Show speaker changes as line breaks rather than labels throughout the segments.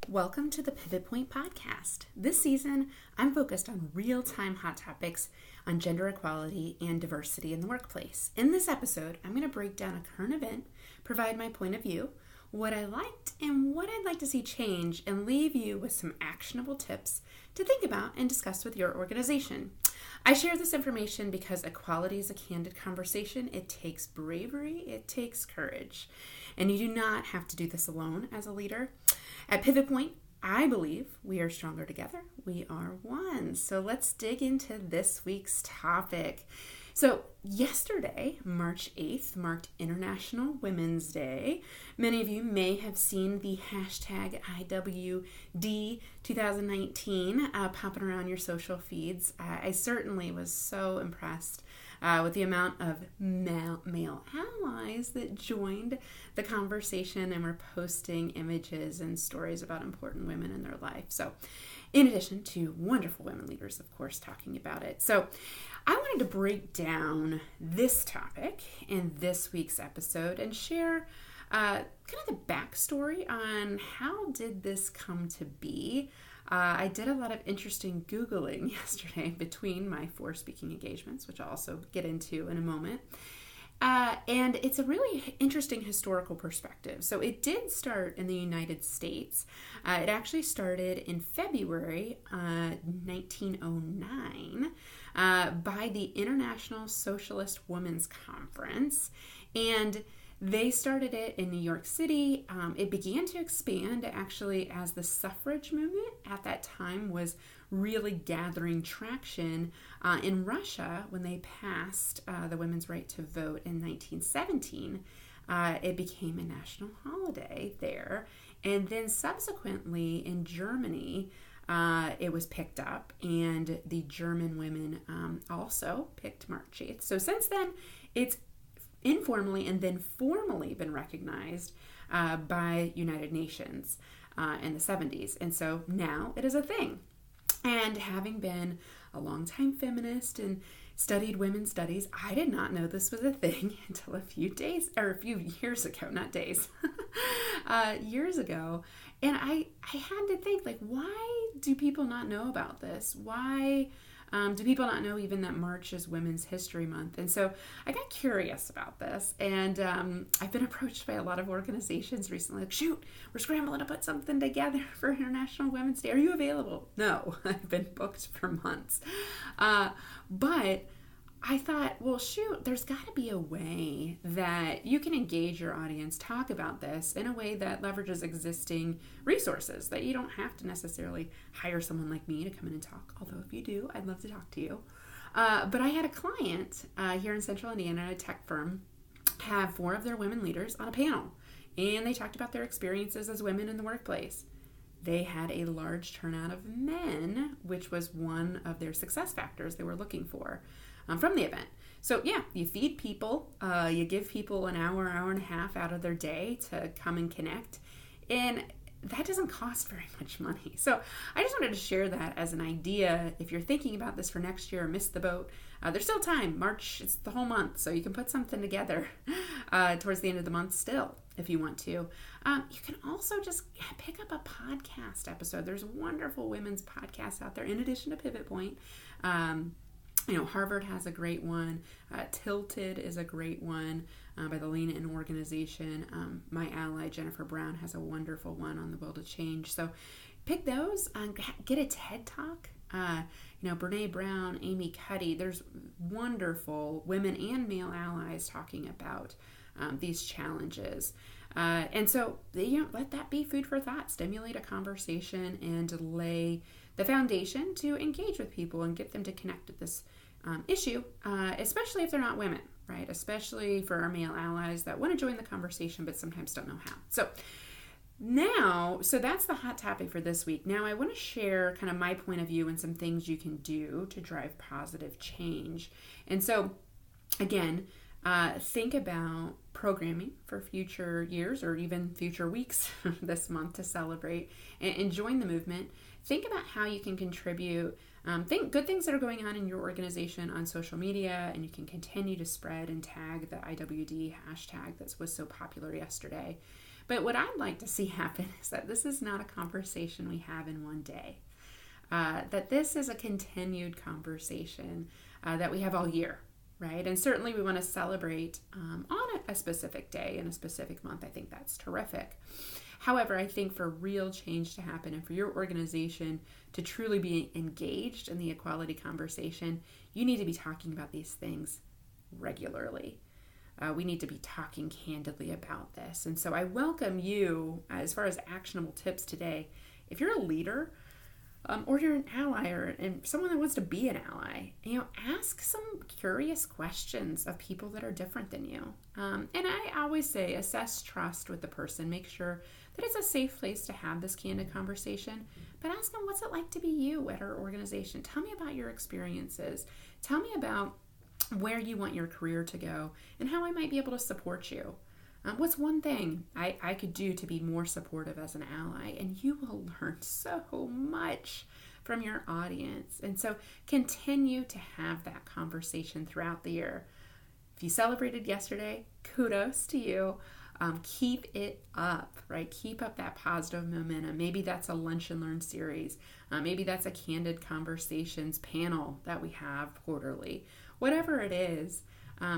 Welcome to the Pivot Point Podcast. This season, I'm focused on real-time hot topics on gender equality and diversity in the workplace. In this episode, I'm going to break down a current event, provide my point of view, what I liked and what I'd like to see change, and leave you with some actionable tips to think about and discuss with your organization. I share this information because equality is a candid conversation. It takes bravery, it takes courage, and you do not have to do this alone as a leader. At Pivot Point, I believe we are stronger together. We are one. So let's dig into this week's topic. So yesterday, March 8th, marked International Women's Day. Many of you may have seen the hashtag IWD 2019 popping around your social feeds. I certainly was so impressed with the amount of male allies that joined the conversation and were posting images and stories about important women in their life. So in addition to wonderful women leaders, of course, talking about it. So I wanted to break down this topic in this week's episode and share kind of the backstory on how did this come to be. I did a lot of interesting Googling yesterday between my 4 speaking engagements, which I'll also get into in a moment. And it's a really interesting historical perspective. So it did start in the United States. It actually started in February 1909 by the International Socialist Women's Conference. And they started it in New York City. It began to expand actually as the suffrage movement at that time was really gathering traction in Russia when they passed the women's right to vote in 1917. It became a national holiday there. And then subsequently in Germany, it was picked up, and the German women also picked March 8th. So since then, it's informally and then formally been recognized by United Nations in the 70s. And so now it is a thing. And having been a longtime feminist and studied women's studies, I did not know this was a thing until a few years ago, not days, years ago. And I had to think, like, why do people not know about this? Why do people not know even that March is Women's History Month? And so I got curious about this, and I've been approached by a lot of organizations recently, like, shoot, we're scrambling to put something together for International Women's Day. Are you available? No, I've been booked for months. But I thought, well, shoot, there's got to be a way that you can engage your audience, talk about this in a way that leverages existing resources, that you don't have to necessarily hire someone like me to come in and talk. Although if you do, I'd love to talk to you. But I had a client here in Central Indiana, a tech firm, have 4 of their women leaders on a panel, and they talked about their experiences as women in the workplace. They had a large turnout of men, which was one of their success factors they were looking for from the event. So yeah, you feed people, you give people an hour and a half out of their day to come and connect, and that doesn't cost very much money. So I just wanted to share that as an idea. If you're thinking about this for next year or missed the boat, there's still time. March, it's the whole month, so you can put something together towards the end of the month still, if you want to. You can also just pick up a podcast episode. There's wonderful women's podcasts out there in addition to Pivot Point. Harvard has a great one. Tilted is a great one by the Lean In organization. My ally, Jennifer Brown, has a wonderful one on the will to change. So pick those. Get a TED Talk. Brene Brown, Amy Cuddy. There's wonderful women and male allies talking about these challenges. And so, let that be food for thought. Stimulate a conversation and lay the foundation to engage with people and get them to connect with this issue, especially if they're not women, right? Especially for our male allies that want to join the conversation but sometimes don't know how. So that's the hot topic for this week. Now I want to share kind of my point of view and some things you can do to drive positive change. And so again, think about programming for future years or even future weeks this month to celebrate and join the movement. Think about how you can contribute. Think good things that are going on in your organization on social media, and you can continue to spread and tag the IWD hashtag that was so popular yesterday. But what I'd like to see happen is that this is not a conversation we have in one day. That this is a continued conversation that we have all year, right? And certainly we want to celebrate on a specific day in a specific month. I think that's terrific. However, I think for real change to happen and for your organization to truly be engaged in the equality conversation, you need to be talking about these things regularly. We need to be talking candidly about this. And so I welcome you, as far as actionable tips today, if you're a leader, or you're an ally and someone that wants to be an ally, ask some curious questions of people that are different than you. And I always say assess trust with the person. Make sure that it's a safe place to have this candid conversation. But ask them, what's it like to be you at our organization? Tell me about your experiences. Tell me about where you want your career to go and how I might be able to support you. What's one thing I could do to be more supportive as an ally? And you will learn so much from your audience. And so continue to have that conversation throughout the year. If you celebrated yesterday, kudos to you. Keep it up, right? Keep up that positive momentum. Maybe that's a Lunch and Learn series. Maybe that's a Candid Conversations panel that we have quarterly. Whatever it is,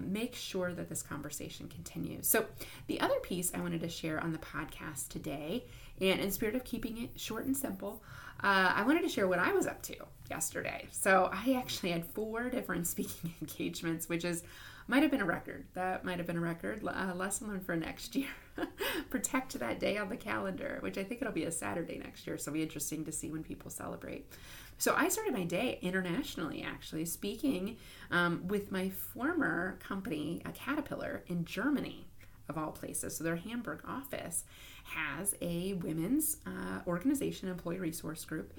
make sure that this conversation continues. So the other piece I wanted to share on the podcast today, and in spirit of keeping it short and simple, I wanted to share what I was up to yesterday. So I actually had 4 different speaking engagements, which might have been a record. That might have been a record. Lesson learned for next year. Protect that day on the calendar, which I think it'll be a Saturday next year. So it'll be interesting to see when people celebrate. So I started my day internationally, actually, speaking with my former company, Caterpillar, in Germany, of all places. So their Hamburg office has a women's organization, employee resource group,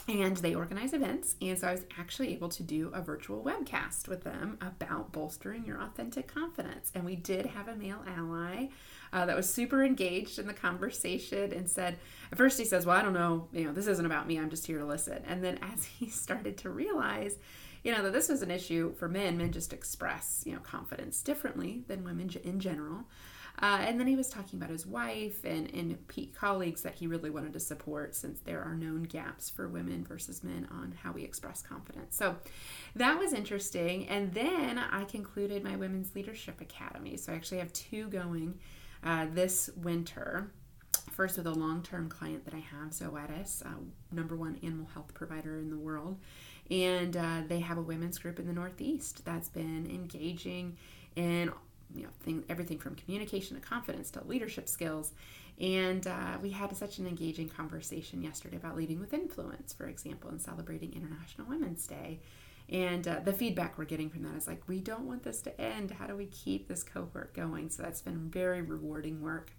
and they organize events. And so I was actually able to do a virtual webcast with them about bolstering your authentic confidence. And we did have a male ally that was super engaged in the conversation and said, at first he says, well, I don't know, this isn't about me. I'm just here to listen. And then as he started to realize, that this was an issue for men just express, confidence differently than women in general. And then he was talking about his wife and colleagues that he really wanted to support, since there are known gaps for women versus men on how we express confidence. So that was interesting. And then I concluded my Women's Leadership Academy. So I actually have 2 going this winter. First with a long-term client that I have, Zoetis, #1 animal health provider in the world. And they have a women's group in the Northeast that's been engaging in everything from communication to confidence to leadership skills. And we had such an engaging conversation yesterday about leading with influence, for example, and celebrating International Women's Day. And the feedback we're getting from that is like, we don't want this to end. How do we keep this cohort going? So that's been very rewarding work.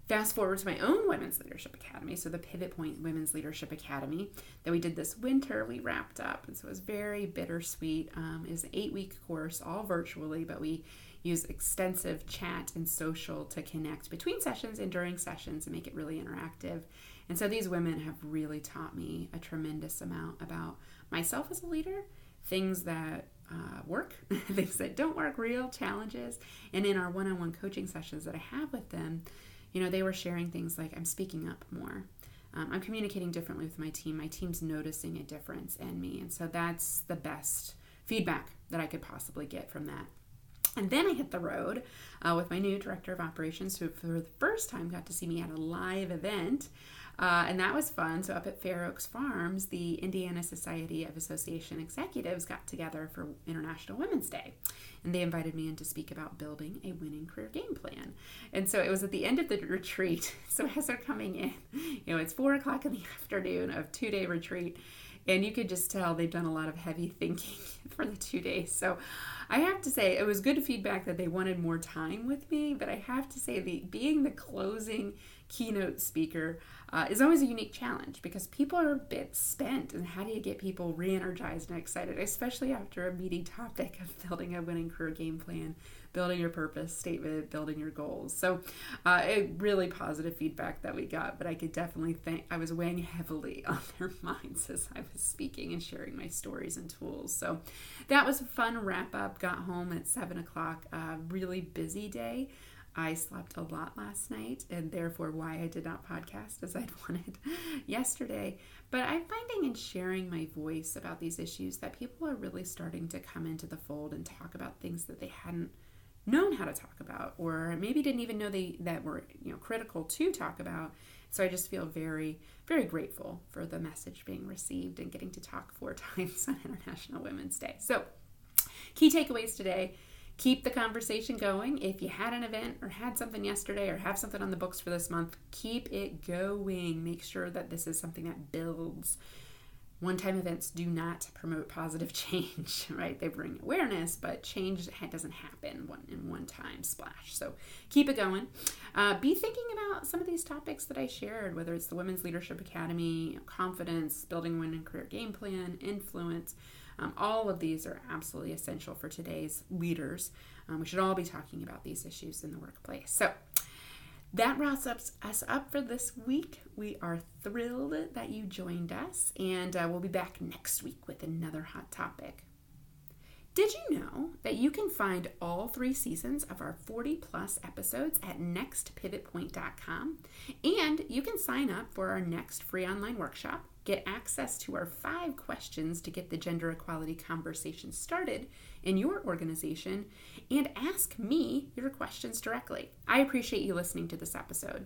Fast forward to my own Women's Leadership Academy, so the Pivot Point Women's Leadership Academy that we did this winter, we wrapped up. And so it was very bittersweet. It was an 8-week course, all virtually, but we use extensive chat and social to connect between sessions and during sessions and make it really interactive. And so these women have really taught me a tremendous amount about myself as a leader, things that work, things that don't work, real challenges. And in our one-on-one coaching sessions that I have with them, they were sharing things like, I'm speaking up more. I'm communicating differently with my team. My team's noticing a difference in me. And so that's the best feedback that I could possibly get from that. And then I hit the road with my new director of operations, who for the first time got to see me at a live event. And that was fun. So up at Fair Oaks Farms, the Indiana Society of Association Executives got together for International Women's Day. And they invited me in to speak about building a winning career game plan. And so it was at the end of the retreat. So as they're coming in, it's 4:00 in the afternoon of 2-day retreat. And you could just tell they've done a lot of heavy thinking for the 2 days. So I have to say, it was good feedback that they wanted more time with me. But I have to say, being the closing keynote speaker is always a unique challenge, because people are a bit spent. And how do you get people re-energized and excited, especially after a meaty topic of building a winning career game plan, building your purpose statement, building your goals? So a really positive feedback that we got, but I could definitely think I was weighing heavily on their minds as I was speaking and sharing my stories and tools. So that was a fun wrap up. Got home at 7:00, really busy day. I slept a lot last night, and therefore why I did not podcast as I'd wanted yesterday. But I'm finding in sharing my voice about these issues that people are really starting to come into the fold and talk about things that they hadn't known how to talk about, or maybe didn't even know that were critical to talk about. So I just feel very, very grateful for the message being received and getting to talk 4 times on International Women's Day. So key takeaways today: keep the conversation going. If you had an event or had something yesterday or have something on the books for this month, keep it going. Make sure that this is something that builds. One-time events do not promote positive change, right? They bring awareness, but change doesn't happen in one-time splash. So keep it going. Be thinking about some of these topics that I shared, whether it's the Women's Leadership Academy, confidence, building winning career game plan, influence. All of these are absolutely essential for today's leaders. We should all be talking about these issues in the workplace. So that wraps us up for this week. We are thrilled that you joined us, and we'll be back next week with another hot topic. Did you know that you can find all 3 seasons of our 40-plus episodes at nextpivotpoint.com? And you can sign up for our next free online workshop, get access to our 5 questions to get the gender equality conversation started in your organization, and ask me your questions directly. I appreciate you listening to this episode.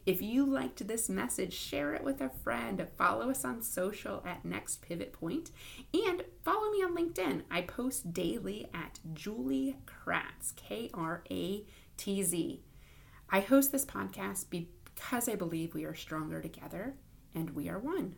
If you liked this message, share it with a friend. Follow us on social at Next Pivot Point, and follow me on LinkedIn. I post daily at Julie Kratz, Kratz. I host this podcast because I believe we are stronger together and we are one.